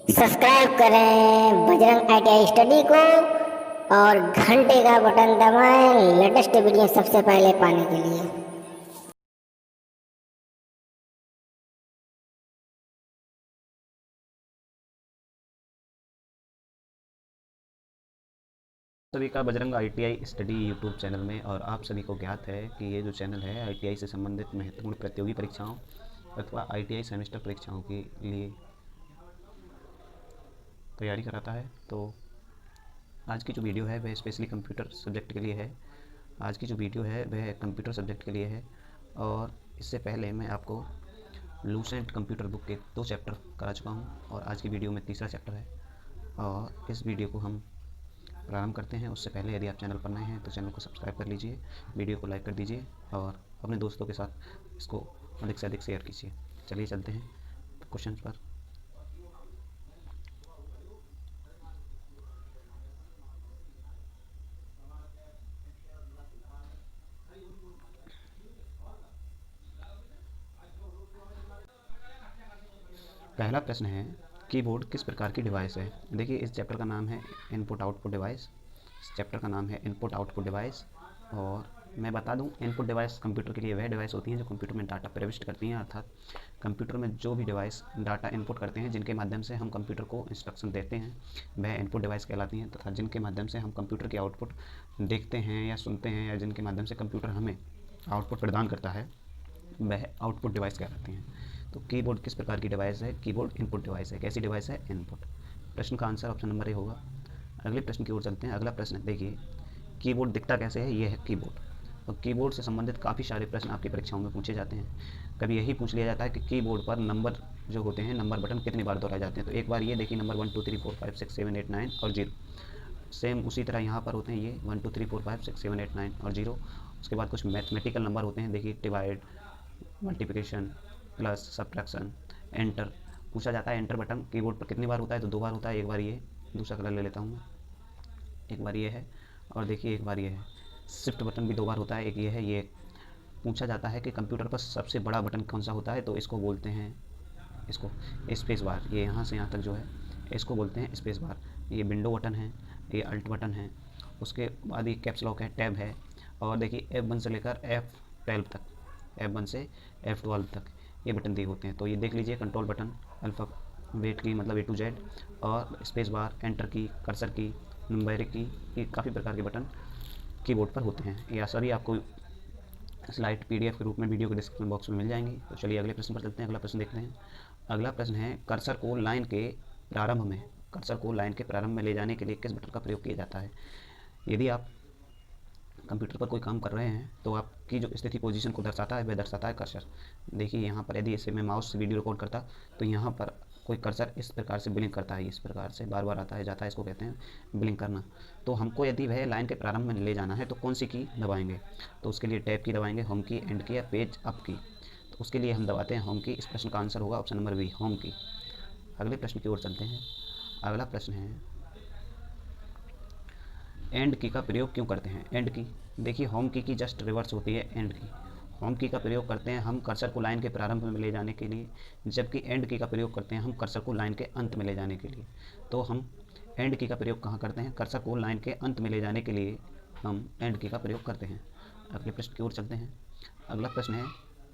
Subscribe करें Bajrang ITI study को और घंटे का बटन दबाएं लेटेस्ट वीडियो सबसे पहले पाने के लिए। सभी का Bajrang ITI study YouTube channel में। और आप सभी को ज्ञात है कि ये जो चैनल है ITI से संबंधित महत्वपूर्ण प्रतियोगी परीक्षाओं अथवा ITI सेमेस्टर परीक्षाओं के लिए तैयारी कराता है। तो आज की जो वीडियो है वह स्पेशली कंप्यूटर सब्जेक्ट के लिए है। आज की जो वीडियो है वह कंप्यूटर सब्जेक्ट के लिए है। और इससे पहले मैं आपको लूसेंट कंप्यूटर बुक के 2 चैप्टर करा चुका हूँ और आज की वीडियो में तीसरा चैप्टर है। और इस वीडियो को हम प्रारंभ करते हैं। उससे पहले यदि आप चैनल पर नए हैं तो चैनल को सब्सक्राइब कर लीजिए, वीडियो को लाइक कर दीजिए और अपने दोस्तों के साथ इसको अधिक से अधिक शेयर कीजिए। चलिए चलते हैं क्वेश्चन पर। पहला प्रश्न है, कीबोर्ड किस प्रकार की डिवाइस है। देखिए, इस चैप्टर का नाम है इनपुट आउटपुट डिवाइस। इस चैप्टर का नाम है इनपुट आउटपुट डिवाइस। और मैं बता दूं, इनपुट डिवाइस कंप्यूटर के लिए वह डिवाइस होती हैं जो कंप्यूटर में डाटा प्रविष्ट करती हैं, अर्थात कंप्यूटर में जो भी डिवाइस डाटा इनपुट करते हैं, जिनके माध्यम से हम कंप्यूटर को इंस्ट्रक्शन देते हैं, वह इनपुट डिवाइस कहलाती हैं। तथा जिनके माध्यम से हम कंप्यूटर की आउटपुट देखते हैं या सुनते हैं, या जिनके माध्यम से कंप्यूटर हमें आउटपुट प्रदान करता है, वह आउटपुट डिवाइस कहलाती हैं। तो कीबोर्ड किस प्रकार की डिवाइस है। कीबोर्ड इनपुट डिवाइस है। कैसी डिवाइस है। इनपुट। प्रश्न का आंसर ऑप्शन नंबर ए होगा। अगले प्रश्न की ओर चलते हैं। अगला प्रश्न देखिए, कीबोर्ड दिखता कैसे है। ये है कीबोर्ड। और कीबोर्ड से संबंधित काफ़ी सारे प्रश्न आपकी परीक्षाओं में पूछे जाते हैं। कभी यही पूछ लिया जाता है कि कीबोर्ड पर नंबर जो होते हैं, नंबर बटन कितनी बार दोहराए जाते हैं। तो एक बार ये देखिए, नंबर 1 2 3 4 5 6 7 8 9 और 0। सेम उसी तरह यहाँ पर होते हैं ये 1 2 3 4 5 6 7 8 9 और 0। उसके बाद कुछ मैथमेटिकल नंबर होते हैं। देखिए, divide, multiplication, plus, subtraction, enter पूछा जाता है। एंटर बटन कीबोर्ड पर कितनी बार होता है। तो 2 बार होता है। एक बार ये, दूसरा कलर ले लेता हूँ, एक बार ये है और देखिए एक बार ये है। शिफ्ट बटन भी 2 बार होता है। एक ये है, ये पूछा जाता है कि कंप्यूटर पर सबसे बड़ा बटन कौन सा होता है। तो इसको बोलते हैं, इसको स्पेस बार। ये यहाँ से यहाँ तक जो है इसको बोलते हैं स्पेस बार। ये विंडो बटन है, ये अल्ट बटन है। उसके बाद ये कैप्स लॉक है, टैब है। और देखिए F1 से लेकर F12 तक, F1 से F12 तक ये बटन दिए होते हैं। तो ये देख लीजिए, कंट्रोल बटन, अल्फ़ाबेट की मतलब A to Z, और स्पेस बार, एंटर की, कर्सर की, नंबरिक की, ये काफ़ी प्रकार के बटन कीबोर्ड पर होते हैं। यह सभी आपको स्लाइड PDF के रूप में वीडियो के डिस्क्रिप्शन बॉक्स में मिल जाएंगी। तो चलिए अगले प्रश्न पर चलते हैं। अगला प्रश्न देखते हैं। अगला प्रश्न है, कर्सर को लाइन के प्रारंभ में, कर्सर को लाइन के प्रारंभ में ले जाने के लिए किस बटन का प्रयोग किया जाता है। यदि आप कंप्यूटर पर कोई काम कर रहे हैं तो आपकी जो स्थिति पोजीशन को दर्शाता है वह दर्शाता है कर्सर। देखिए यहाँ पर यदि इसे मैं माउस से वीडियो रिकॉर्ड करता तो यहाँ पर कोई कर्सर इस प्रकार से ब्लिंक करता है, इस प्रकार से बार बार आता है जाता है, इसको कहते हैं ब्लिंक करना। तो हमको यदि वह लाइन के प्रारंभ में ले जाना है तो कौन सी की दबाएंगे। तो उसके लिए टैब की दबाएंगे, होम की, एंड की, या पेज अप की। तो उसके लिए हम दबाते हैं होम की। इस प्रश्न का आंसर होगा ऑप्शन नंबर बी, होम की। अगले प्रश्न की ओर चलते हैं। अगला प्रश्न है, एंड की का प्रयोग क्यों करते हैं। एंड की, देखिए होम की जस्ट रिवर्स होती है एंड की। होम की का प्रयोग करते हैं हम कर्सर को लाइन के प्रारंभ में ले जाने के लिए, जबकि एंड की का प्रयोग करते हैं हम कर्सर को लाइन के अंत में ले जाने के लिए। तो हम एंड की का प्रयोग कहाँ करते हैं। कर्सर को लाइन के अंत में ले जाने के लिए हम एंड की का प्रयोग करते हैं। अगले प्रश्न की ओर चलते हैं। अगला प्रश्न है,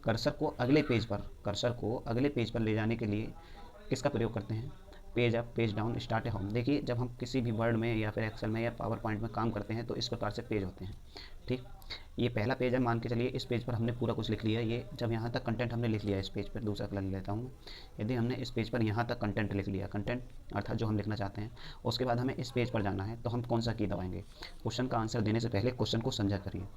कर्सर को अगले पेज पर, कर्सर को अगले पेज पर ले जाने के लिए किसका प्रयोग करते हैं। Page up, page down, start है होम। देखिए, जब हम किसी भी वर्ड में या फिर एक्सेल में या पावर पॉइंट में काम करते हैं तो इस प्रकार से पेज होते हैं। ठीक, ये पहला पेज है, मान के चलिए इस पेज पर हमने पूरा कुछ लिख लिया। ये जब यहाँ तक कंटेंट हमने लिख लिया, इस पेज पर दूसरा कलर लेता हूँ, यदि हमने इस पेज पर यहाँ तक कंटेंट लिख लिया, कंटेंट अर्थात जो हम लिखना चाहते हैं, उसके बाद हमें इस पेज पर जाना है, तो हम कौन सा की दबाएंगे। क्वेश्चन का आंसर देने से पहले क्वेश्चन को समझा करिए।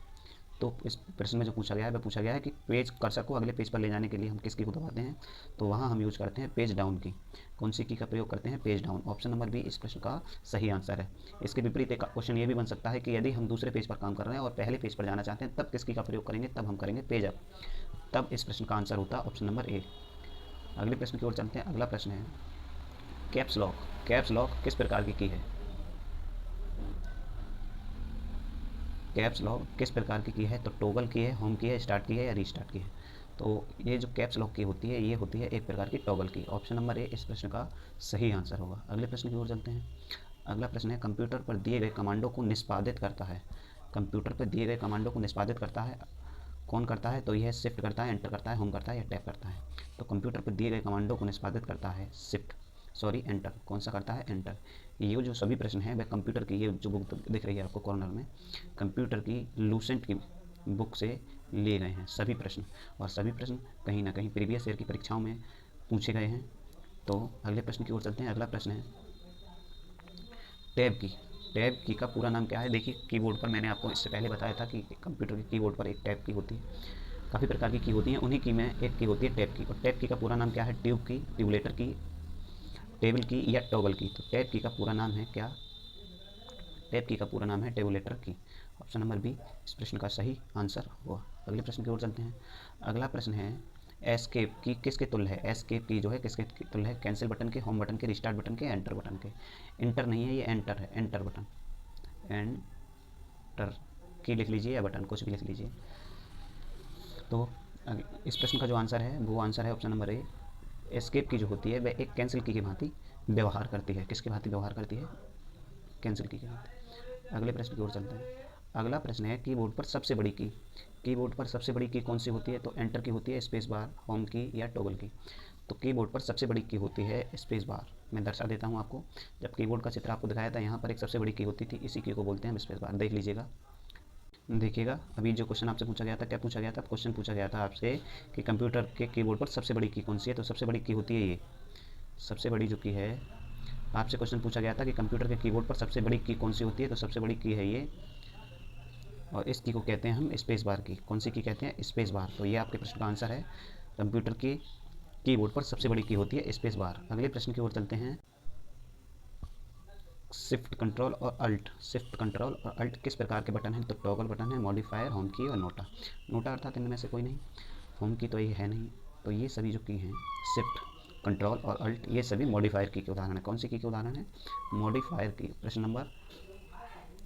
तो इस प्रश्न में जो पूछा गया है वह पूछा गया है कि पेज कर्सर को अगले पेज पर ले जाने के लिए हम किस की को दबाते हैं। तो वहाँ हम यूज करते हैं पेज डाउन की। कौन सी की का प्रयोग करते हैं। Page down. Option number B इस प्रश्न का सही आंसर है। इसके विपरीत एक क्वेश्चन ये भी बन सकता है कि यदि हम दूसरे पेज पर काम कर रहे हैं और पहले पेज पर जाना चाहते हैं तब किस की का प्रयोग करेंगे। तब हम करेंगे पेज अप। तब इस प्रश्न का आंसर होता है ऑप्शन नंबर ए। अगले प्रश्न की ओर चलते हैं। अगला प्रश्न है, कैप्स लॉक। कैप्स लॉक किस प्रकार की है। कैप्स लॉक किस प्रकार की है। तो टोगल की है, होम की है, स्टार्ट की है, या रीस्टार्ट की है। तो ये जो कैप्स लॉक की होती है ये होती है एक प्रकार की टॉगल की। ऑप्शन नंबर ए इस प्रश्न का सही आंसर होगा। अगले प्रश्न की ओर चलते हैं। अगला प्रश्न है कंप्यूटर पर दिए गए कमांडो को निष्पादित करता है। कंप्यूटर पर दिए गए कमांडो को निष्पादित करता है कौन करता है? तो यह शिफ्ट करता है, एंटर करता है, होम करता है या टैप करता है। तो कंप्यूटर पर दिए गए कमांडो को निष्पादित करता है एंटर। कौन सा करता है? एंटर। ये जो सभी प्रश्न हैं वह कंप्यूटर की, ये जो बुक दिख रही है आपको कॉर्नर में, कंप्यूटर की लूसेंट की बुक से लिए गए हैं सभी प्रश्न। और सभी प्रश्न कहीं ना कहीं प्रीवियस ईयर की परीक्षाओं में पूछे गए हैं। तो अगले प्रश्न की ओर चलते हैं। अगला प्रश्न है टैब की। टैब की का पूरा नाम क्या है? देखिए कीबोर्ड पर मैंने आपको इससे पहले बताया था कि कंप्यूटर के कीबोर्ड पर एक टैब की होती है। काफ़ी प्रकार की होती हैं, उन्हीं की में एक की होती है टैब की। और टैब की का पूरा नाम क्या है? ट्यूब की, ट्यूबलेटर की, टेबल की या टॉगल की। तो टैब की का पूरा नाम है क्या? टैब की का पूरा नाम है टेबुलेटर की। ऑप्शन नंबर बी इस प्रश्न का सही आंसर हुआ। अगले प्रश्न की ओर चलते हैं। अगला प्रश्न है एस्केप की किसके तुल्य है? एस्केप की जो है किसके तुल्य है? कैंसिल बटन के, होम बटन के, रिस्टार्ट बटन के, एंटर बटन के। इंटर नहीं है, ये एंटर है, एंटर बटन, एंटर की लिख लीजिए या बटन, कुछ भी लिख लीजिए। तो इस प्रश्न का जो आंसर है वो आंसर है ऑप्शन नंबर ए। एस्केप की जो होती है वह एक कैंसिल की भांति व्यवहार करती है। किसके भांति व्यवहार करती है? कैंसिल की भांति। अगले प्रश्न की ओर चलते हैं। अगला प्रश्न है कीबोर्ड पर सबसे बड़ी की। कीबोर्ड पर सबसे बड़ी की कौन सी होती है? तो एंटर की होती है, स्पेस बार, होम की या टॉगल की। तो कीबोर्ड पर सबसे बड़ी की होती है स्पेस बार। मैं दर्शा देता हूँ आपको। जब कीबोर्ड का चित्र आपको दिखाया था यहाँ पर एक सबसे बड़ी की होती थी, इसी की को बोलते हैं स्पेस बार। देख लीजिएगा, देखिएगा। अभी जो क्वेश्चन आपसे पूछा गया था, क्या पूछा गया था? क्वेश्चन पूछा गया था आपसे कि कंप्यूटर के कीबोर्ड पर सबसे बड़ी की कौन सी है? तो सबसे बड़ी की होती है ये, सबसे बड़ी जो की है। आपसे क्वेश्चन पूछा गया था कि कंप्यूटर के कीबोर्ड पर सबसे बड़ी की कौन सी होती है? तो सबसे बड़ी की है ये, और इस की को कहते हैं हम स्पेस बार की। कौन सी की कहते हैं? Space bar. तो ये आपके प्रश्न का आंसर है। कंप्यूटर की कीबोर्ड पर सबसे बड़ी की होती है स्पेस बार। अगले प्रश्न की ओर चलते हैं। शिफ्ट कंट्रोल और अल्ट। शिफ्ट कंट्रोल और अल्ट किस प्रकार के बटन हैं? तो टॉगल बटन है, मॉडिफायर, होम की और नोटा। नोटा अर्थात इनमें से कोई नहीं, होम की तो ये है नहीं। तो ये सभी जो की हैं शिफ्ट, कंट्रोल और अल्ट, ये सभी मॉडिफायर की के उदाहरण है। कौन सी की के उदाहरण है? मॉडिफायर की। प्रश्न नंबर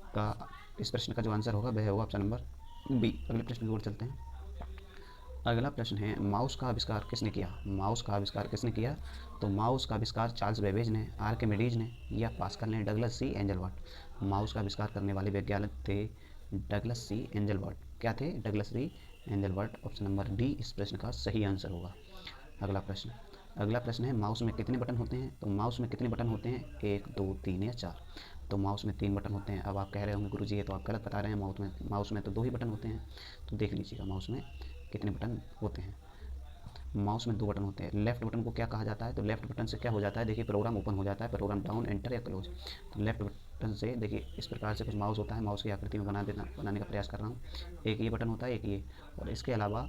का, इस प्रश्न का जो आंसर होगा वह होगा ऑप्शन नंबर बी। अगले प्रश्न की ओर चलते हैं। अगला प्रश्न है माउस का आविष्कार किसने किया? माउस का आविष्कार किसने किया? तो माउस का आविष्कार चार्ल्स बेबेज ने, आर्किमिडीज ने या पास्कल ने, डगलस सी एंजलबर्ट। माउस का आविष्कार करने वाले वैज्ञानिक थे डगलस सी एंजलबर्ट। क्या थे? डगलस सी एंजलबर्ट। ऑप्शन नंबर डी इस प्रश्न का सही आंसर होगा। अगला प्रश्न है माउस में कितने बटन होते हैं? तो माउस में कितने बटन होते हैं? 1, 2, 3 या 4। तो माउस में 3 बटन होते हैं। अब आप कह रहे होंगे गुरुजी ये तो आप गलत बता रहे हैं, माउस में तो 2 ही बटन होते हैं। तो देख लीजिएगा माउस में कितने बटन होते हैं। माउस में 2 बटन होते हैं। लेफ्ट बटन को क्या कहा जाता है? तो लेफ्ट बटन से क्या हो जाता है? देखिए प्रोग्राम ओपन हो जाता है, प्रोग्राम डाउन, एंटर या क्लोज। तो लेफ्ट बटन से देखिए इस प्रकार से कुछ माउस होता है, माउस की आकृति में बनाने का प्रयास कर रहा हूँ। एक ये बटन होता है, एक ये, और इसके अलावा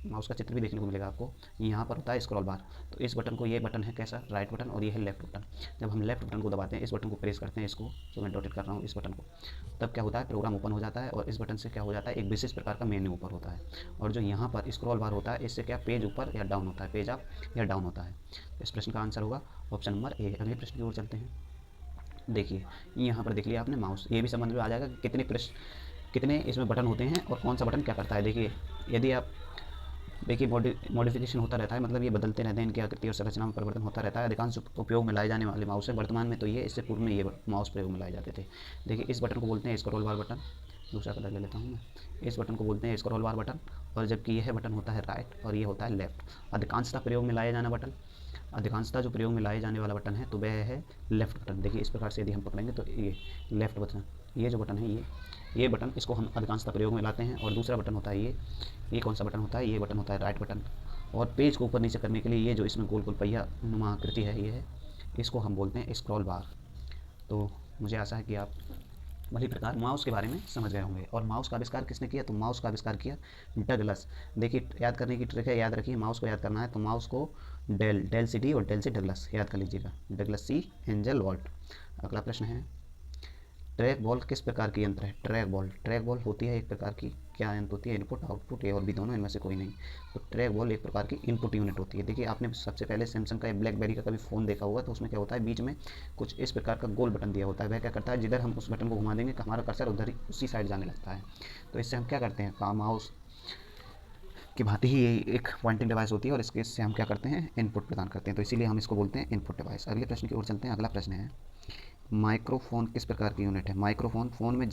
माउस का चित्र भी देखने को मिलेगा आपको। यहाँ पर होता है स्क्रॉल बार। तो इस बटन को, ये बटन है कैसा? राइट बटन, और ये है लेफ्ट बटन। जब हम लेफ्ट बटन को दबाते हैं, इस बटन को प्रेस करते हैं, इसको जो मैं डॉटेड कर रहा हूँ इस बटन को, तब क्या होता है? प्रोग्राम ओपन हो जाता है। और इस बटन से क्या हो जाता है? एक विशेष प्रकार का मेन्यू ऊपर होता है। और जो यहाँ पर स्क्रॉल बार होता है, इससे क्या पेज ऊपर या डाउन होता है, पेज अप या डाउन होता है। इस प्रश्न का आंसर होगा ऑप्शन नंबर ए। अगले प्रश्न की ओर चलते हैं। देखिए यहाँ पर देख लिया आपने माउस, ये भी समझ में आ जाएगा कि कितने इसमें बटन होते हैं और कौन सा बटन क्या करता है। देखिए यदि आप देखिए मॉडिफिकेशन होता रहता है, मतलब ये बदलते रहते हैं, इनकी आकृति और संरचना में परिवर्तन होता रहता है। अधिकांश उपयोग में लाए जाने वाले माउस है वर्तमान में तो ये, इससे पूर्व में ये माउस प्रयोग में लाए जाते थे। देखिए इस बटन को बोलते हैं स्क्रॉल बार बटन। दूसरा कलर ले लेता हूँ मैं। इस बटन को बोलते हैं स्क्रॉल बार बटन, और जबकि यह बटन होता है राइट और ये होता है लेफ्ट। अधिकांशतः प्रयोग में लाया जाना बटन, अधिकांशतः जो प्रयोग में लाए जाने वाला बटन है तो वह है लेफ्ट बटन। देखिए इस प्रकार से यदि हम पकड़ेंगे तो ये लेफ्ट बटन, ये जो बटन है ये बटन, इसको हम अधिकांशतः प्रयोग में लाते हैं। और दूसरा बटन होता है ये कौन सा बटन होता है? ये बटन होता है राइट बटन। और पेज को ऊपर नीचे करने के लिए ये जो इसमें गोल गोल पहिया नुमा आकृति है, ये है, इसको हम बोलते हैं स्क्रॉल बार। तो मुझे आशा है कि आप वही प्रकार माउस के बारे में समझ गए होंगे। और माउस का आविष्कार किसने किया? तो माउस का आविष्कार किया डगलस। देखिए याद करने की ट्रिक है, याद रखिए माउस को याद करना है तो माउस को डेल सी डी और डेल सी डगलस याद कर लीजिएगा, डगलस सी एंजलबर्ट। अगला प्रश्न है ट्रैक बॉल किस प्रकार की यंत्र है? ट्रैक बॉल होती है एक प्रकार की, क्या यंत्र होती है? इनपुट, आउटपुट, ए और बी दोनों, इनमें से कोई नहीं। तो ट्रैक बॉल एक प्रकार की इनपुट यूनिट होती है। देखिए आपने सबसे पहले सैमसंग का या ब्लैकबेरी का कभी फ़ोन देखा होगा तो उसमें क्या होता है? बीच में कुछ इस प्रकार का गोल बटन दिया होता है। वह क्या करता है? जिधर हम उस बटन को घुमा देंगे हमारा कर्सर उधर ही उसी साइड जाने लगता है। तो इससे हम क्या करते हैं? माउस की भांति ही ये एक पॉइंटिंग डिवाइस होती है और इससे हम क्या करते हैं, इनपुट प्रदान करते हैं, तो इसीलिए हम इसको बोलते हैं इनपुट डिवाइस। अगले प्रश्न की ओर चलते हैं। अगला प्रश्न है माइक्रोफोन किस प्रकार की यूनिट है। माइक्रोफोन, फ़ोन में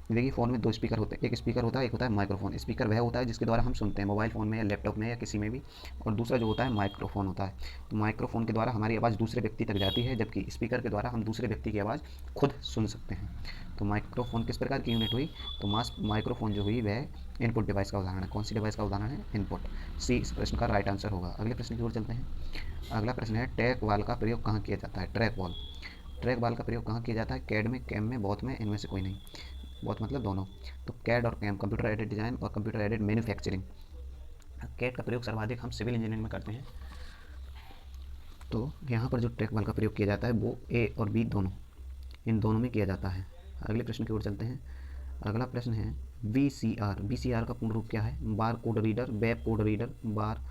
देखिए फ़ोन में दो स्पीकर होते हैं, एक स्पीकर होता है, एक होता है माइक्रोफोन। स्पीकर वह होता है जिसके द्वारा हम सुनते हैं मोबाइल फ़ोन में या लैपटॉप में या किसी में भी, और दूसरा जो होता है माइक्रोफोन होता है। तो माइक्रोफोन के द्वारा हमारी आवाज़ दूसरे व्यक्ति तक जाती है, जबकि स्पीकर के द्वारा हम दूसरे व्यक्ति की आवाज़ खुद सुन सकते हैं। तो माइक्रोफोन किस प्रकार की यूनिट हुई, तो माइक्रोफोन जो हुई वह इनपुट डिवाइस का उदाहरण है। कौन सी डिवाइस का उदाहरण है, इनपुट। सी इस प्रश्न का राइट आंसर होगा। अगले प्रश्न की ओर चलते हैं। अगला प्रश्न है ट्रैक वॉल का प्रयोग कहाँ किया जाता है। ट्रैक वॉल, ट्रैक वॉल का प्रयोग कहाँ किया जाता है, कैड में, कैम में, बॉथ में, इनमें से कोई नहीं। बॉथ मतलब दोनों। तो कैड और कैम, कंप्यूटर एडेड डिज़ाइन और कंप्यूटर एडेड मैन्युफैक्चरिंग। कैड का प्रयोग सर्वाधिक हम सिविल इंजीनियरिंग में करते हैं। तो यहाँ पर जो ट्रैक वॉल का प्रयोग किया जाता है वो ए और बी दोनों, इन दोनों में किया जाता है। अगले प्रश्न की ओर चलते हैं। अगला प्रश्न है VCR। VCR का पूर्ण रूप क्या है, bar code reader, web code reader, bar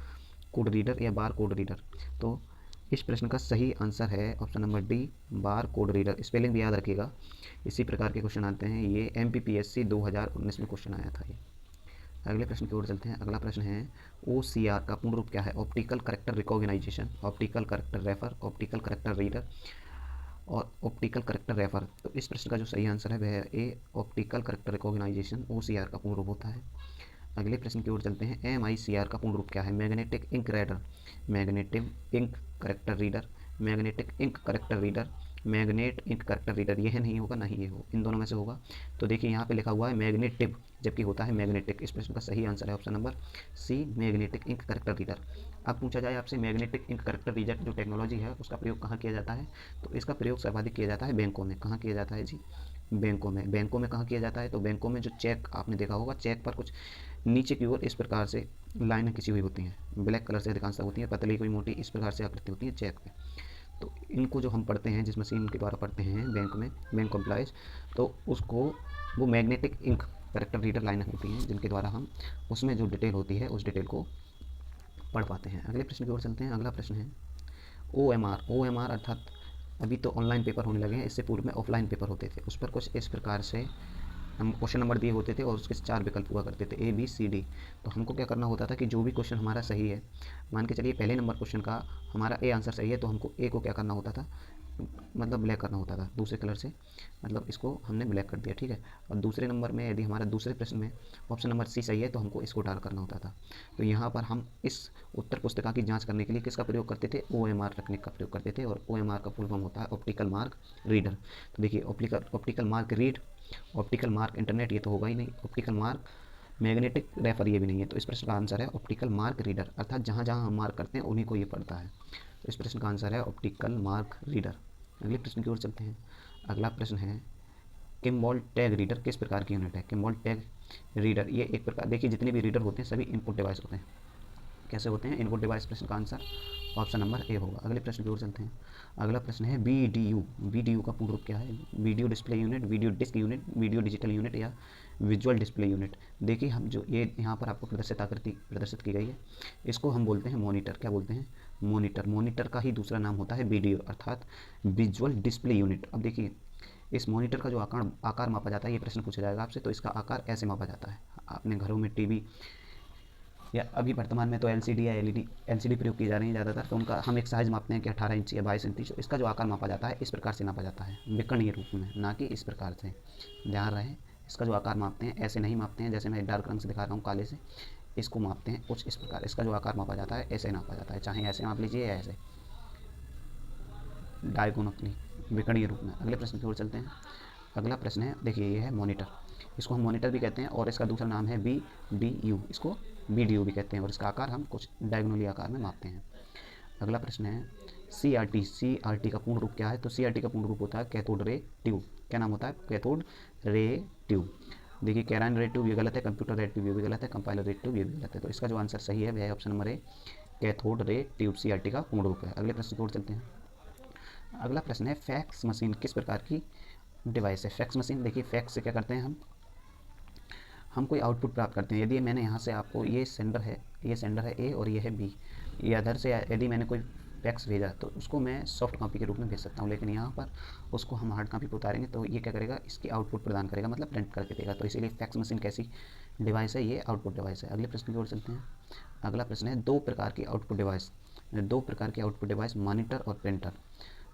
code reader या बार कोड रीडर। तो इस प्रश्न का सही आंसर है option number D, bar code reader. Spelling भी याद रखिएगा, इसी प्रकार के क्वेश्चन आते हैं। ये MPPSC 2019 में क्वेश्चन आया था ये। अगले प्रश्न की ओर चलते हैं। अगला प्रश्न है OCR का पूर्ण रूप क्या है। Optical character recognization, optical character refer, optical character reader और ऑप्टिकल करेक्टर रेफर। तो इस प्रश्न का जो सही आंसर है वह है ए, ऑप्टिकल करेक्टर रिकॉग्नाइजेशन OCR का पूर्ण रूप होता है। अगले प्रश्न की ओर चलते हैं। MICR का पूर्ण रूप क्या है। Magnetic ink reader, magnetic ink character reader, magnetic ink character reader, magnet ink character reader. यह नहीं होगा, ना ही ये हो, इन दोनों में से होगा। तो देखिए यहाँ पे लिखा हुआ है मैग्नेटिव, जबकि होता है मैग्नेटिक। इस प्रश्न का सही आंसर है option number C, magnetic ink character reader. अब पूछा जाए आपसे मैग्नेटिक इंक करेक्टर रीडर जो टेक्नोलॉजी है उसका प्रयोग कहाँ किया जाता है, तो इसका प्रयोग सर्वाधिक किया जाता है बैंकों में। कहाँ किया जाता है जी, बैंकों में। बैंकों में कहाँ किया जाता है, तो बैंकों में जो चेक आपने देखा होगा, चेक पर कुछ नीचे की ओर इस प्रकार से लाइनें खिंची हुई होती हैं, ब्लैक कलर से अधिकांशतः होती हैं, पतली कोई मोटी, इस प्रकार से आकृति होती है चेक पे। तो इनको जो हम पढ़ते हैं, जिस मशीन के द्वारा पढ़ते हैं बैंक में, बैंक एम्प्लॉयज़, तो उसको वो मैग्नेटिक इंक करेक्टर रीडर लाइनें होती हैं जिनके द्वारा हम उसमें जो डिटेल होती है उस डिटेल को पढ़ पाते हैं। अगले प्रश्न की ओर चलते हैं। अगला प्रश्न है OMR अर्थात अभी तो ऑनलाइन पेपर होने लगे हैं, इससे पूर्व में ऑफलाइन पेपर होते थे। उस पर कुछ इस प्रकार से हम क्वेश्चन नंबर दिए होते थे और उसके 4 विकल्प हुआ करते थे ABCD। तो हमको क्या करना होता था कि जो भी क्वेश्चन हमारा सही है, मान के चलिए पहले नंबर क्वेश्चन का हमारा ए आंसर सही है, तो हमको ए को क्या करना होता था, मतलब ब्लैक करना होता था दूसरे कलर से, मतलब इसको हमने ब्लैक कर दिया, ठीक है। और दूसरे नंबर में यदि हमारा दूसरे प्रश्न में ऑप्शन नंबर सी सही है तो हमको इसको डाल करना होता था। तो यहाँ पर हम इस उत्तर पुस्तिका की जांच करने के लिए किसका प्रयोग करते थे, OMR तकनीक का प्रयोग करते थे। और OMR का फुल फॉर्म होता है ऑप्टिकल मार्क रीडर। तो देखिए optical mark read, optical mark internet, ये तो होगा ही नहीं। ऑप्टिकल मार्क मैग्नेटिक रेफर, ये भी नहीं है। तो इस प्रश्न का आंसर है ऑप्टिकल मार्क रीडर, अर्थात जहाँ जहाँ हम मार्क करते हैं उन्हीं को ये पढ़ता है। तो इस प्रश्न का आंसर है ऑप्टिकल मार्क रीडर। अगले प्रश्न की ओर चलते हैं। अगला प्रश्न है किम्बॉल टैग रीडर किस प्रकार की यूनिट है। किम्बॉल टैग रीडर ये एक प्रकार, देखिए जितने भी रीडर होते हैं सभी इनपुट डिवाइस होते हैं। कैसे होते हैं, इनपुट डिवाइस। प्रश्न का आंसर ऑप्शन नंबर ए होगा। अगले प्रश्न की ओर चलते हैं। अगला प्रश्न है VDU का पूर्ण रूप क्या है। Video display unit, video disc unit, video digital unit या विजुअल डिस्प्ले यूनिट। देखिए हम जो ये यहाँ पर आपको प्रदर्शित आकृति प्रदर्शित की गई है, इसको हम बोलते हैं मॉनिटर। क्या बोलते हैं, मॉनिटर। मॉनिटर का ही दूसरा नाम होता है वीडियो अर्थात विजुअल डिस्प्ले यूनिट। अब देखिए इस मॉनिटर का जो आकार मापा जाता है, ये प्रश्न पूछा जाएगा आपसे, तो इसका आकार ऐसे मापा जाता है। अपने घरों में टीवी या अभी वर्तमान में तो LCD या LCD प्रयोग की जा रही है ज़्यादातर, तो उनका हम एक साइज़ मापते हैं कि 18 इंच या 22 इंच। इसका जो आकार मापा जाता है इस प्रकार से नापा जाता है, विकर्णीय रूप में, ना कि इस प्रकार से। ध्यान रहे, इसका जो आकार मापते हैं ऐसे नहीं मापते हैं, जैसे मैं डार्क रंग से दिखा रहा हूँ काले से, इसको मापते हैं कुछ इस प्रकार। इसका जो आकार मापा जाता है ऐसे नापा जाता है, चाहे ऐसे माप लीजिए या ऐसे, डायगोनली, विकर्णीय रूप में। अगले प्रश्न की ओर चलते हैं। अगला प्रश्न है, देखिए ये है मॉनिटर। इसको हम मॉनिटर भी कहते हैं और इसका दूसरा नाम है VDU, इसको VDU भी कहते हैं और इसका आकार हम कुछ डायगोनली आकार में मापते हैं। अगला प्रश्न है CRT का पूर्ण रूप क्या है। तो CRT का पूर्ण रूप होता है कैथोड रे ट्यूब। क्या नाम होता है, कैथोड रे ट्यूब। देखिए कैराइन रे ट्यूब ये गलत है, कंप्यूटर रे ट्यूब ये भी गलत है, कंपाइलर रे ट्यूब ये भी गलत है। तो इसका जो आंसर सही है वह है option number A, cathode ray tube CRT का पूर्ण रूप है। अगले प्रश्न की ओर चलते हैं। अगला प्रश्न है फैक्स मशीन किस प्रकार की डिवाइस है। फैक्स मशीन, देखिए फैक्स से क्या करते हैं हम कोई आउटपुट प्राप्त करते हैं। यदि मैंने यहाँ से आपको ये सेंडर है A और ये है B, ये अदर से यदि मैंने कोई फैक्स भेजा तो उसको मैं सॉफ्ट कॉपी के रूप में भेज सकता हूँ, लेकिन यहाँ पर उसको हम हार्ड कॉपी पर उतारेंगे तो ये क्या करेगा, इसकी आउटपुट प्रदान करेगा, मतलब प्रिंट करके देगा। तो इसीलिए फैक्स मशीन कैसी डिवाइस है, ये आउटपुट डिवाइस है। अगले प्रश्न की ओर चलते हैं। अगला प्रश्न है दो प्रकार की आउटपुट डिवाइस मॉनिटर और प्रिंटर।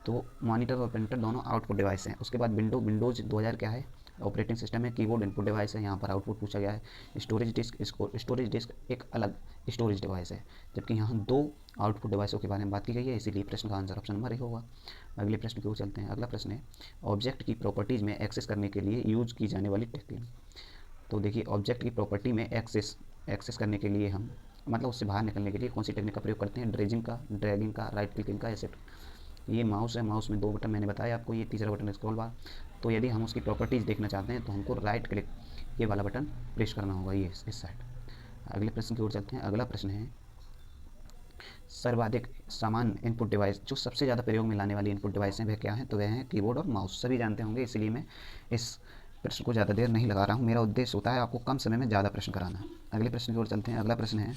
तो मॉनिटर और प्रिंटर दोनों आउटपुट डिवाइस हैं। उसके बाद विंडोज़ 2000 क्या है, ऑपरेटिंग सिस्टम है। कीबोर्ड इनपुट डिवाइस है, यहाँ पर आउटपुट पूछा गया है। स्टोरेज डिस्क एक अलग स्टोरेज डिवाइस है, जबकि यहाँ दो आउटपुट डिवाइसों के बारे में बात की गई है, इसीलिए प्रश्न का आंसर ऑप्शन नंबर ए होगा। अगले प्रश्न की ओर चलते हैं। अगला प्रश्न है ऑब्जेक्ट की प्रॉपर्टीज़ में एक्सेस करने के लिए यूज की जाने वाली टेक्निक। तो देखिए, ऑब्जेक्ट की प्रॉपर्टी में एक्सेस करने के लिए हम मतलब उससे बाहर निकलने के लिए कौन सी टेक्निक का प्रयोग करते हैं, ड्रैगिंग का, राइट क्लिकिंग का, एसेट। ये माउस है, माउस में दो बटन मैंने बताया आपको, ये तीसरा बटन स्क्रॉल बार। तो यदि हम उसकी प्रॉपर्टीज़ देखना चाहते हैं तो हमको राइट क्लिक ये वाला बटन प्रेस करना होगा, ये इस साइड। अगले प्रश्न की ओर चलते हैं। अगला प्रश्न है सर्वाधिक समान इनपुट डिवाइस, जो सबसे ज़्यादा प्रयोग में लाने वाली इनपुट डिवाइस हैं वह क्या है, तो वह है कीबोर्ड और माउस। सभी जानते होंगे, इसलिए मैं इस प्रश्न को ज़्यादा देर नहीं लगा रहा हूँ। मेरा उद्देश्य होता है आपको कम समय में ज़्यादा प्रश्न कराना। अगले प्रश्न की ओर चलते हैं। अगला प्रश्न है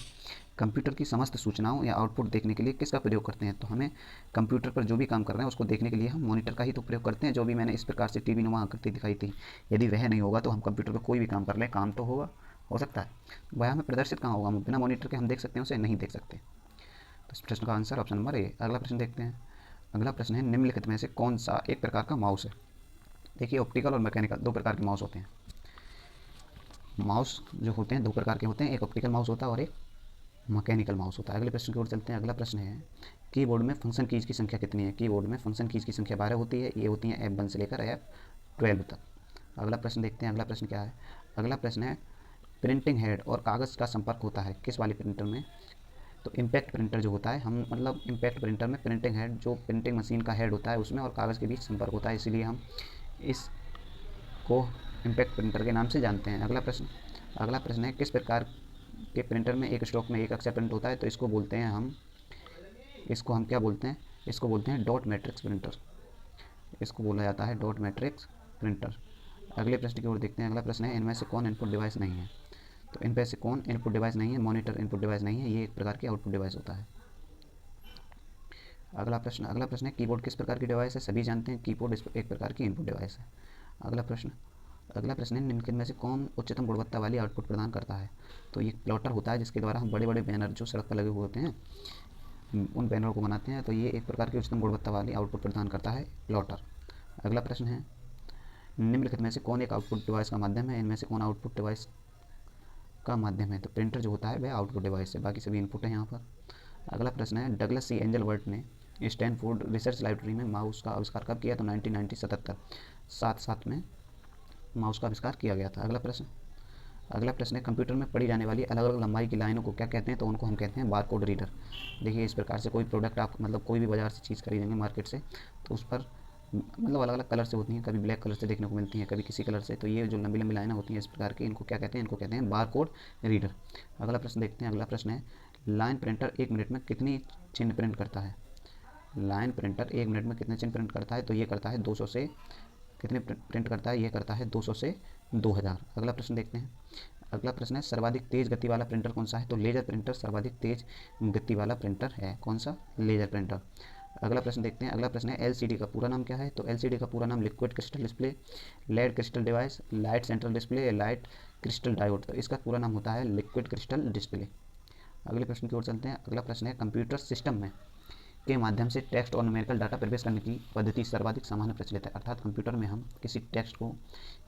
कंप्यूटर की समस्त सूचनाओं या आउटपुट देखने के लिए किसका प्रयोग करते हैं। तो हमें कंप्यूटर पर जो भी काम कर रहे हैं उसको देखने के लिए हम मॉनिटर का ही तो प्रयोग करते हैं, जो भी मैंने इस प्रकार से टीवी नुमा आकृति दिखाई थी। यदि वह नहीं होगा तो हम कंप्यूटर पर कोई भी काम कर लें, काम तो हो सकता है, वह हमें प्रदर्शित कहाँ होगा, बिना मॉनिटर के हम देख सकते हैं उसे, नहीं देख सकते। तो इस प्रश्न का आंसर ऑप्शन नंबर ए। अगला प्रश्न देखते हैं। अगला प्रश्न है निम्नलिखित में से कौन सा एक प्रकार का माउस है। देखिए, ऑप्टिकल और मैकेनिकल दो प्रकार के माउस होते हैं। माउस जो होते हैं दो प्रकार के होते हैं, एक ऑप्टिकल माउस होता है और एक मैकेनिकल माउस होता है। अगले प्रश्न की ओर चलते हैं। अगला प्रश्न है कीबोर्ड में फंक्शन कीज की संख्या कितनी है। कीबोर्ड में फंक्शन कीज की संख्या 12 होती है, ये होती है F1 से लेकर F12 तक। अगला प्रश्न देखते हैं। अगला प्रश्न क्या है, अगला प्रश्न है प्रिंटिंग हेड और कागज़ का संपर्क होता है किस वाले प्रिंटर में। तो इम्पैक्ट प्रिंटर जो होता है, हम मतलब इम्पैक्ट प्रिंटर में प्रिंटिंग हेड, जो प्रिंटिंग मशीन का हेड होता है उसमें और कागज़ के बीच संपर्क होता है, इसीलिए हम इसको इम्पैक्ट प्रिंटर के नाम से जानते हैं। अगला प्रश्न है किस प्रकार के प्रिंटर में एक स्ट्रोक में एक अक्षर प्रिंट होता है। तो इसको हम क्या बोलते हैं, इसको बोलते हैं डॉट मैट्रिक्स प्रिंटर, इसको बोला जाता है डॉट मैट्रिक्स प्रिंटर। अगले प्रश्न की ओर देखते हैं। अगला प्रश्न है इनमें से कौन इनपुट डिवाइस नहीं है। तो इनमें से कौन इनपुट डिवाइस नहीं है, मॉनिटर इनपुट डिवाइस नहीं है, ये एक प्रकार की आउटपुट डिवाइस होता है। अगला प्रश्न है कीबोर्ड किस प्रकार की डिवाइस है। सभी जानते हैं कीबोर्ड एक प्रकार की इनपुट डिवाइस है। अगला प्रश्न है निम्नलिखित में से कौन उच्चतम गुणवत्ता वाली आउटपुट प्रदान करता है। तो ये प्लॉटर होता है, जिसके द्वारा हम बड़े बड़े बैनर जो सड़क पर लगे हुए होते हैं उन बैनरों को बनाते हैं। तो ये एक प्रकार की उच्चतम गुणवत्ता वाली आउटपुट प्रदान करता है, प्लॉटर। अगला प्रश्न है निम्नलिखित में से कौन एक आउटपुट डिवाइस का माध्यम है। इनमें से कौन आउटपुट डिवाइस का माध्यम है। तो प्रिंटर जो होता है वह आउटपुट डिवाइस है, बाकी सभी इनपुट है यहाँ पर। अगला प्रश्न है डगलस सी एंजलबर्ट ने स्टैनफोर्ड रिसर्च लाइब्रेरी में माउस का आविष्कार कब किया। तो 1977 7 में माउस का आविष्कार किया गया था। अगला प्रश्न है कंप्यूटर में पढ़ी जाने वाली अलग अलग लंबाई की लाइनों को क्या कहते हैं। तो उनको हम कहते हैं बारकोड रीडर। देखिए, इस प्रकार से कोई प्रोडक्ट आप मतलब कोई भी बाज़ार से चीज़ खरीदेंगे मार्केट से, तो उस पर मतलब अलग अलग कलर से होती हैं, कभी ब्लैक कलर से देखने को मिलती हैं, कभी किसी कलर से। तो ये जो लंबी लंबी लाइनें होती हैं इस प्रकार की, इनको क्या कहते हैं, इनको कहते हैं बारकोड रीडर। अगला प्रश्न देखते हैं। अगला प्रश्न है लाइन प्रिंटर 1 मिनट में कितनी चिन्ह प्रिंट करता है। लाइन प्रिंटर 1 मिनट में कितने चिन्ह प्रिंट करता है। तो ये करता है 200 से, कितने प्रिंट करता है, ये करता है 200 से 2000। अगला प्रश्न देखते हैं। अगला प्रश्न है सर्वाधिक तेज गति वाला प्रिंटर कौन सा है। तो लेजर प्रिंटर सर्वाधिक तेज गति वाला प्रिंटर है। कौन सा, लेजर प्रिंटर। अगला प्रश्न देखते हैं। अगला प्रश्न है एलसीडी का पूरा नाम क्या है। तो एलसीडी का पूरा नाम liquid crystal display, lead crystal device, light central display, light crystal diode. तो इसका पूरा नाम होता है लिक्विड क्रिस्टल डिस्प्ले। अगले प्रश्न की ओर चलते हैं। अगला प्रश्न है कंप्यूटर सिस्टम में के माध्यम से टेक्स्ट और न्यूमेरिकल डाटा प्रवेश करने की पद्धति सर्वाधिक सामान्य प्रचलित है। अर्थात कंप्यूटर में हम किसी टेक्स्ट को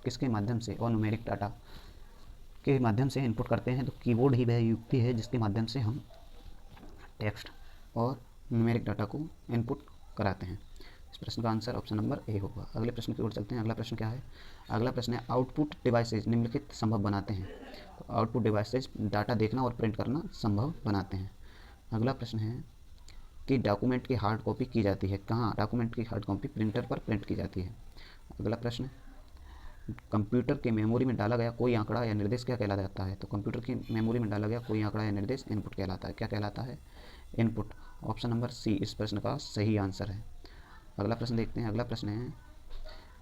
किसके माध्यम से और न्यूमेरिक डाटा के माध्यम से इनपुट करते हैं। तो कीबोर्ड ही वह युक्ति है जिसके माध्यम से हम टेक्स्ट और न्यूमेरिक डाटा को इनपुट कराते हैं। इस प्रश्न का आंसर ऑप्शन नंबर ए होगा। अगले प्रश्न की ओर चलते हैं। अगला प्रश्न क्या है, अगला प्रश्न है आउटपुट डिवाइसेज निम्नलिखित संभव बनाते हैं। तो आउटपुट डिवाइसेज डाटा देखना और प्रिंट करना संभव बनाते हैं। अगला प्रश्न है कि डॉक्यूमेंट की हार्ड कॉपी की जाती है कहाँ। डॉक्यूमेंट की हार्ड कॉपी प्रिंटर पर प्रिंट की जाती है। अगला प्रश्न कंप्यूटर के मेमोरी में डाला गया कोई आंकड़ा या निर्देश क्या कहलाता जाता है। तो कंप्यूटर की मेमोरी में डाला गया कोई आंकड़ा या निर्देश इनपुट कहलाता है। क्या कहलाता है, इनपुट। ऑप्शन नंबर सी इस प्रश्न का सही आंसर है। अगला प्रश्न देखते हैं। अगला प्रश्न है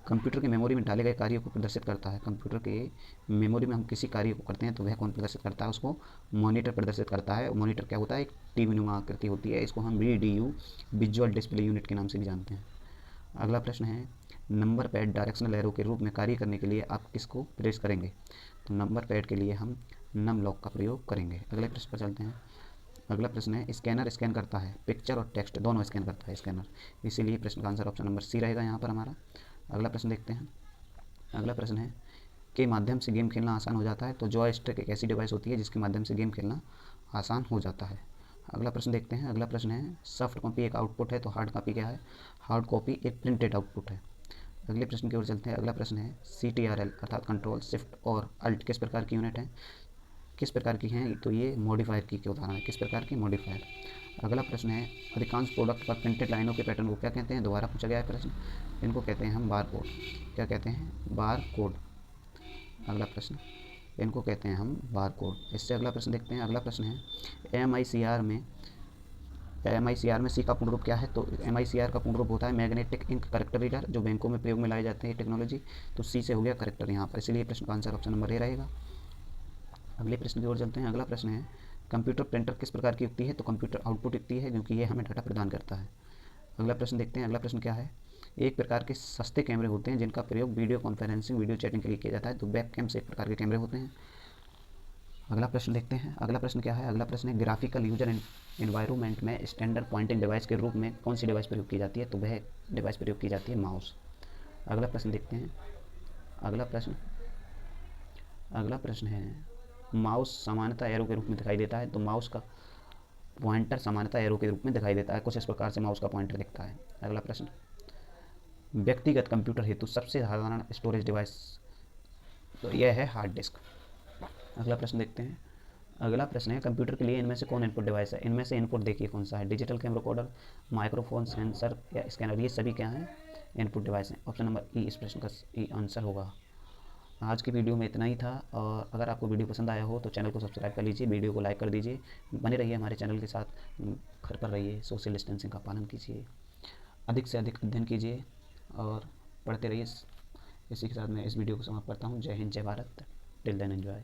कंप्यूटर की मेमोरी में डाले गए कार्य को प्रदर्शित करता है। कंप्यूटर के मेमोरी में हम किसी कार्य को करते हैं तो वह कौन प्रदर्शित करता है, उसको मॉनिटर प्रदर्शित करता है। मॉनिटर क्या होता है, एक टीवी नुमा आकृति होती है, इसको हम VDU विजुअल डिस्प्ले यूनिट के नाम से भी जानते हैं। अगला प्रश्न है नंबर पैड डायरेक्शनल एरो के रूप में कार्य करने के लिए आप किसको प्रेस करेंगे? तो नंबर पैड के लिए हम नम लॉक का प्रयोग करेंगे। अगले प्रश्न पर चलते हैं। अगला प्रश्न है स्कैनर स्कैन करता है, पिक्चर और टेक्स्ट दोनों स्कैन करता है स्कैनर, इसीलिए प्रश्न का आंसर ऑप्शन नंबर सी रहेगा यहाँ पर हमारा। अगला प्रश्न देखते हैं। अगला प्रश्न है के माध्यम से गेम खेलना आसान हो जाता है? तो जॉयस्टिक एक ऐसी डिवाइस होती है जिसके माध्यम से गेम खेलना आसान हो जाता है। अगला प्रश्न देखते हैं। अगला प्रश्न है सॉफ्ट कॉपी एक आउटपुट है तो हार्ड कॉपी क्या है? हार्ड कॉपी एक प्रिंटेड आउटपुट है। अगले प्रश्न की ओर चलते हैं। अगला प्रश्न है CTRL अर्थात कंट्रोल शिफ्ट और अल्ट किस प्रकार की यूनिट है? किस प्रकार की हैं? तो ये मॉडिफायर की उदाहरण है। किस प्रकार की? मॉडिफायर। अगला प्रश्न है अधिकांश प्रोडक्ट पर प्रिंटेड लाइनों के पैटर्न को क्या कहते हैं? दोबारा पूछा गया है प्रश्न। इनको कहते हैं हम बार कोड। क्या कहते हैं? Bar code. अगला प्रश्न इनको कहते हैं हम बार कोड। इससे अगला प्रश्न देखते हैं। अगला प्रश्न है MICR में सी का पूर्ण रूप क्या है? तो MICR का पूर्ण रूप होता है मैग्नेटिक इंक करेक्टर रीडर, जो बैंकों में प्रयोग में लाए जाते हैं टेक्नोलॉजी। तो सी से हो गया करेक्टर यहाँ पर, इसलिए प्रश्न का आंसर ऑप्शन नंबर ए रहेगा। अगले प्रश्न की ओर चलते हैं। अगला प्रश्न है कंप्यूटर प्रिंटर किस प्रकार की युक्ति है? तो कंप्यूटर आउटपुट युक्ति है, क्योंकि ये हमें डाटा प्रदान करता है। अगला प्रश्न देखते हैं। अगला प्रश्न क्या है? एक प्रकार के सस्ते कैमरे होते हैं जिनका प्रयोग वीडियो कॉन्फ्रेंसिंग वीडियो चैटिंग के लिए किया जाता है। तो वेब कैम से एक प्रकार के कैमरे होते हैं। अगला प्रश्न देखते हैं। अगला प्रश्न क्या है? अगला प्रश्न है ग्राफिकल यूजर एनवायरनमेंट में स्टैंडर्ड पॉइंटिंग डिवाइस के रूप में कौन सी डिवाइस प्रयोग की जाती है? तो वह डिवाइस प्रयोग की जाती है माउस। अगला प्रश्न देखते हैं। अगला प्रश्न है माउस सामान्यतः एरो के रूप में दिखाई देता है। तो माउस का पॉइंटर सामान्यतः एरो के रूप में दिखाई देता है। कुछ इस प्रकार से माउस का पॉइंटर दिखता है। अगला प्रश्न व्यक्तिगत कंप्यूटर हेतु सबसे साधारण स्टोरेज डिवाइस, तो यह है हार्ड डिस्क। अगला प्रश्न देखते हैं। अगला प्रश्न है कंप्यूटर के लिए इनमें से कौन इनपुट डिवाइस है? इनमें से इनपुट देखिए कौन सा है? Digital cam recorder, microphone, sensor या स्कैनर, ये सभी क्या हैं? इनपुट डिवाइस हैं। ऑप्शन नंबर ई इस प्रश्न का ई आंसर होगा। आज की वीडियो में इतना ही था, और अगर आपको वीडियो पसंद आया हो तो चैनल को सब्सक्राइब कर लीजिए, वीडियो को लाइक कर दीजिए, बने रहिए हमारे चैनल के साथ, घर पर रहिए, सोशल डिस्टेंसिंग का पालन कीजिए, अधिक से अधिक अध्ययन कीजिए और पढ़ते रहिए। इसी के साथ मैं इस वीडियो को समाप्त करता हूँ। जय हिंद, जय भारत। Till then enjoy.